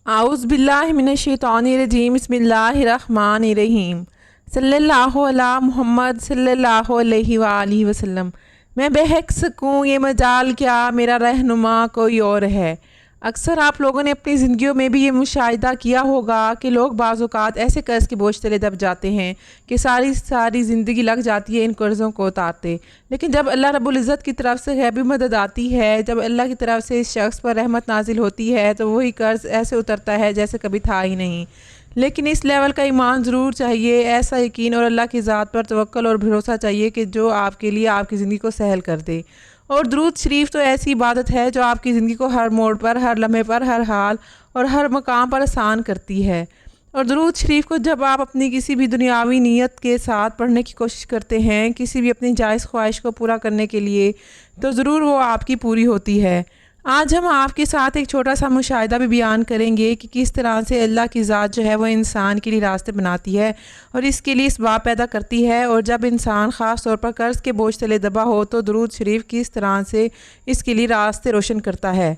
اعوذ باللہ من الشیطان الرجیم بسم اللہ الرحمن الرحیم صلی اللہ علی محمد صلی اللہ علیہ وآلہ وسلم۔ میں بے حق سکوں یہ مجال کیا، میرا رہنما کوئی اور ہے۔ اکثر آپ لوگوں نے اپنی زندگیوں میں بھی یہ مشاہدہ کیا ہوگا کہ لوگ بعض اوقات ایسے قرض کے بوجھ تلے دب جاتے ہیں کہ ساری زندگی لگ جاتی ہے ان قرضوں کو اتارتے، لیکن جب اللہ رب العزت کی طرف سے غیبی مدد آتی ہے، جب اللہ کی طرف سے اس شخص پر رحمت نازل ہوتی ہے تو وہی قرض ایسے اترتا ہے جیسے کبھی تھا ہی نہیں۔ لیکن اس لیول کا ایمان ضرور چاہیے، ایسا یقین اور اللہ کی ذات پر توکل اور بھروسہ چاہیے کہ جو آپ کے لیے آپ کی زندگی کو سہل کر دے۔ اور درود شریف تو ایسی عبادت ہے جو آپ کی زندگی کو ہر موڑ پر، ہر لمحے پر، ہر حال اور ہر مقام پر آسان کرتی ہے۔ اور درود شریف کو جب آپ اپنی کسی بھی دنیاوی نیت کے ساتھ پڑھنے کی کوشش کرتے ہیں، کسی بھی اپنی جائز خواہش کو پورا کرنے کے لیے، تو ضرور وہ آپ کی پوری ہوتی ہے۔ آج ہم آپ کے ساتھ ایک چھوٹا سا مشاہدہ بھی بیان کریں گے کہ کس طرح سے اللہ کی ذات جو ہے وہ انسان کے لیے راستے بناتی ہے اور اس کے لیے اسباب پیدا کرتی ہے، اور جب انسان خاص طور پر قرض کے بوجھ تلے دبا ہو تو درود شریف کس طرح سے اس کے لیے راستے روشن کرتا ہے۔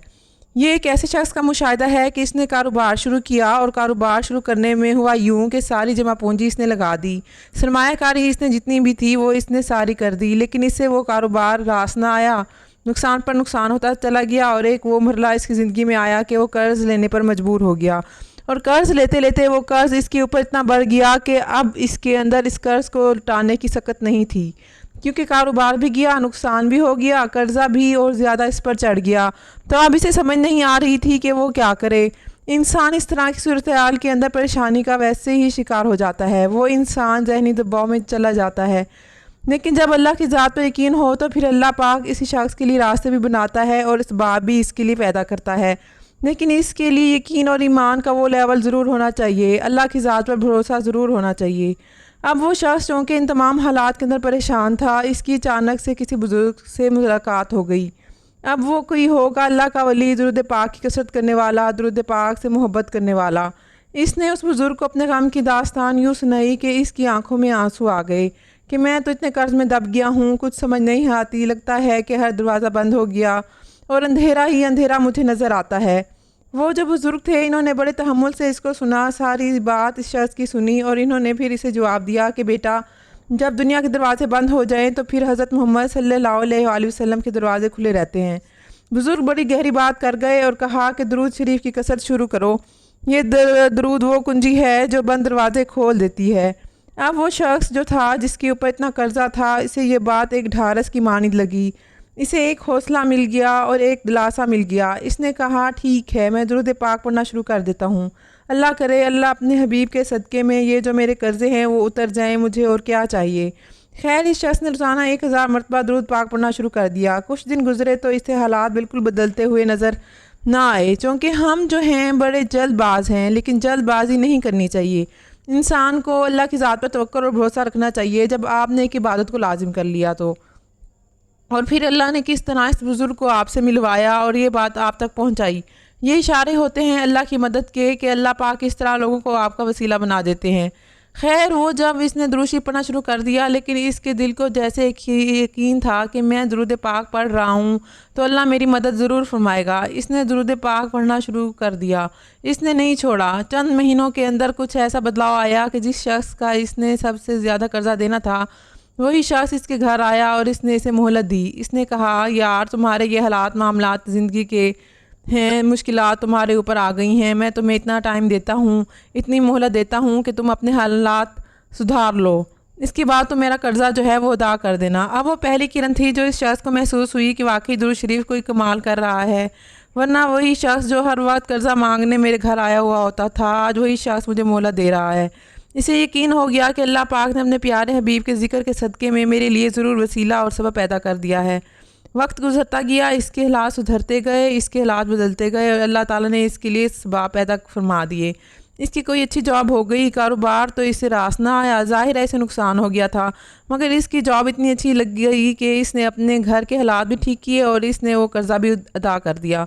یہ ایک ایسے شخص کا مشاہدہ ہے کہ اس نے کاروبار شروع کیا اور کاروبار شروع کرنے میں ہوا یوں کہ ساری جمع پونجی اس نے لگا دی، سرمایہ کاری اس نے جتنی بھی تھی وہ اس نے ساری کر دی، لیکن اس سے وہ کاروبار راس نہ آیا، نقصان پر نقصان ہوتا چلا گیا، اور ایک وہ مرحلہ اس کی زندگی میں آیا کہ وہ قرض لینے پر مجبور ہو گیا، اور قرض لیتے لیتے وہ قرض اس کے اوپر اتنا بڑھ گیا کہ اب اس کے اندر اس قرض کو لوٹانے کی سکت نہیں تھی، کیونکہ کاروبار بھی گیا، نقصان بھی ہو گیا، قرضہ بھی اور زیادہ اس پر چڑھ گیا، تو اب اسے سمجھ نہیں آ رہی تھی کہ وہ کیا کرے۔ انسان اس طرح کی صورتحال کے اندر پریشانی کا ویسے ہی شکار ہو جاتا ہے، وہ انسان ذہنی دباؤ میں چلا جاتا ہے، لیکن جب اللہ کی ذات پر یقین ہو تو پھر اللہ پاک اسی شخص کے لیے راستے بھی بناتا ہے اور اسباب بھی اس کے لیے پیدا کرتا ہے، لیکن اس کے لیے یقین اور ایمان کا وہ لیول ضرور ہونا چاہیے، اللہ کی ذات پر بھروسہ ضرور ہونا چاہیے۔ اب وہ شخص چونکہ ان تمام حالات کے اندر پریشان تھا، اس کی اچانک سے کسی بزرگ سے ملاقات ہو گئی۔ اب وہ کوئی ہوگا اللہ کا ولی، درود پاک کی کثرت کرنے والا، درود پاک سے محبت کرنے والا۔ اس نے اس بزرگ کو اپنے غم کی داستان یوں سنائی کہ اس کی آنکھوں میں آنسو آ گئے کہ میں تو اتنے قرض میں دب گیا ہوں، کچھ سمجھ نہیں آتی، لگتا ہے کہ ہر دروازہ بند ہو گیا اور اندھیرا ہی اندھیرا مجھے نظر آتا ہے۔ وہ جو بزرگ تھے انہوں نے بڑے تحمل سے اس کو سنا، ساری بات اس شخص کی سنی، اور انہوں نے پھر اسے جواب دیا کہ بیٹا، جب دنیا کے دروازے بند ہو جائیں تو پھر حضرت محمد صلی اللہ علیہ وآلہ وسلم کے دروازے کھلے رہتے ہیں۔ بزرگ بڑی گہری بات کر گئے اور کہا کہ درود شریف کی کثرت شروع کرو، یہ درود وہ کنجی ہے جو بند دروازے کھول دیتی ہے۔ اب وہ شخص جو تھا جس کے اوپر اتنا قرضہ تھا، اسے یہ بات ایک ڈھارس کی مانند لگی، اسے ایک حوصلہ مل گیا اور ایک دلاسا مل گیا۔ اس نے کہا ٹھیک ہے، میں درود پاک پڑھنا شروع کر دیتا ہوں، اللہ کرے اللہ اپنے حبیب کے صدقے میں یہ جو میرے قرضے ہیں وہ اتر جائیں، مجھے اور کیا چاہیے۔ خیر اس شخص نے روزانہ 1000 مرتبہ درود پاک پڑھنا شروع کر دیا۔ کچھ دن گزرے تو اس سے حالات بالکل بدلتے ہوئے نظر نہ آئے، چونکہ ہم جو ہیں بڑے جلد باز ہیں، لیکن جلد بازی نہیں کرنی چاہیے۔ انسان کو اللہ کی ذات پر توکل اور بھروسہ رکھنا چاہیے جب آپ نے ایک عبادت کو لازم کر لیا تو۔ اور پھر اللہ نے کس طرح اس بزرگ کو آپ سے ملوایا اور یہ بات آپ تک پہنچائی، یہ اشارے ہوتے ہیں اللہ کی مدد کے کہ اللہ پاک اس طرح لوگوں کو آپ کا وسیلہ بنا دیتے ہیں۔ خیر وہ جب اس نے درود شریف پڑھنا شروع کر دیا، لیکن اس کے دل کو جیسے ایک یقین تھا کہ میں درود پاک پڑھ رہا ہوں تو اللہ میری مدد ضرور فرمائے گا۔ اس نے درود پاک پڑھنا شروع کر دیا، اس نے نہیں چھوڑا۔ چند مہینوں کے اندر کچھ ایسا بدلاؤ آیا کہ جس شخص کا اس نے سب سے زیادہ قرضہ دینا تھا وہی شخص اس کے گھر آیا اور اس نے اسے مہلت دی۔ اس نے کہا یار تمہارے یہ حالات معاملات زندگی کے ہیں، مشکلات تمہارے اوپر آ گئی ہیں، میں تمہیں اتنا ٹائم دیتا ہوں، اتنی مہلت دیتا ہوں کہ تم اپنے حالات سدھار لو، اس کے بعد تو میرا قرضہ جو ہے وہ ادا کر دینا۔ اب وہ پہلی کرن تھی جو اس شخص کو محسوس ہوئی کہ واقعی درود شریف کوئی کمال کر رہا ہے، ورنہ وہی شخص جو ہر وقت قرضہ مانگنے میرے گھر آیا ہوا ہوتا تھا آج وہی شخص مجھے مہلت دے رہا ہے۔ اسے یقین ہو گیا کہ اللہ پاک نے اپنے پیارے حبیب کے ذکر کے صدقے میں میرے لیے ضرور وسیلہ اور سبب پیدا کر دیا ہے۔ وقت گزرتا گیا، اس کے حالات سدھرتے گئے، اس کے حالات بدلتے گئے، اور اللہ تعالیٰ نے اس کے لیے اسباب پیدا فرما دیے۔ اس کی کوئی اچھی جاب ہو گئی، کاروبار تو اس سے راس نہ آیا، ظاہر ہے اسے نقصان ہو گیا تھا، مگر اس کی جاب اتنی اچھی لگ گئی کہ اس نے اپنے گھر کے حالات بھی ٹھیک کیے اور اس نے وہ قرضہ بھی ادا کر دیا۔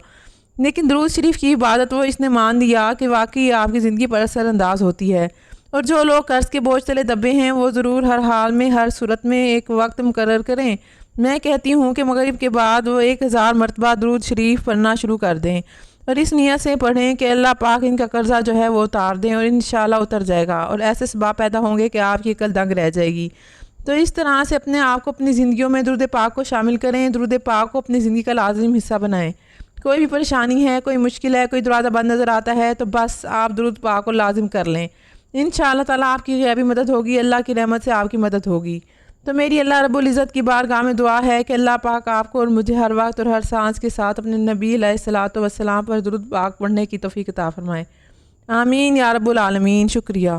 لیکن درود شریف کی عبادت وہ اس نے مان لیا کہ واقعی آپ کی زندگی پر اثر انداز ہوتی ہے، اور جو لوگ قرض کے بوجھ تلے دبے ہیں وہ ضرور ہر حال میں ہر صورت میں ایک وقت مقرر کریں۔ میں کہتی ہوں کہ مغرب کے بعد وہ 1000 مرتبہ درود شریف پڑھنا شروع کر دیں۔ اور اس نیت سے پڑھیں کہ اللہ پاک ان کا قرضہ جو ہے وہ اتار دیں، اور انشاءاللہ اتر جائے گا، اور ایسے اسباب پیدا ہوں گے کہ آپ کی عقل دنگ رہ جائے گی۔ تو اس طرح سے اپنے آپ کو اپنی زندگیوں میں درود پاک کو شامل کریں، درود پاک کو اپنی زندگی کا لازم حصہ بنائیں۔ کوئی بھی پریشانی ہے، کوئی مشکل ہے، کوئی دروازہ بند نظر آتا ہے، تو بس آپ درود پاک کو لازم کر لیں، انشاءاللہ تعالیٰ آپ کی غیبی مدد ہوگی، اللہ کی رحمت سے آپ کی مدد ہوگی۔ تو میری اللہ رب العزت کی بارگاہ میں دعا ہے کہ اللہ پاک آپ کو اور مجھے ہر وقت اور ہر سانس کے ساتھ اپنے نبی علیہ الصلوۃ والسلام پر درود پاک پڑھنے کی توفیق عطا فرمائے۔ آمین یا رب العالمین۔ شکریہ۔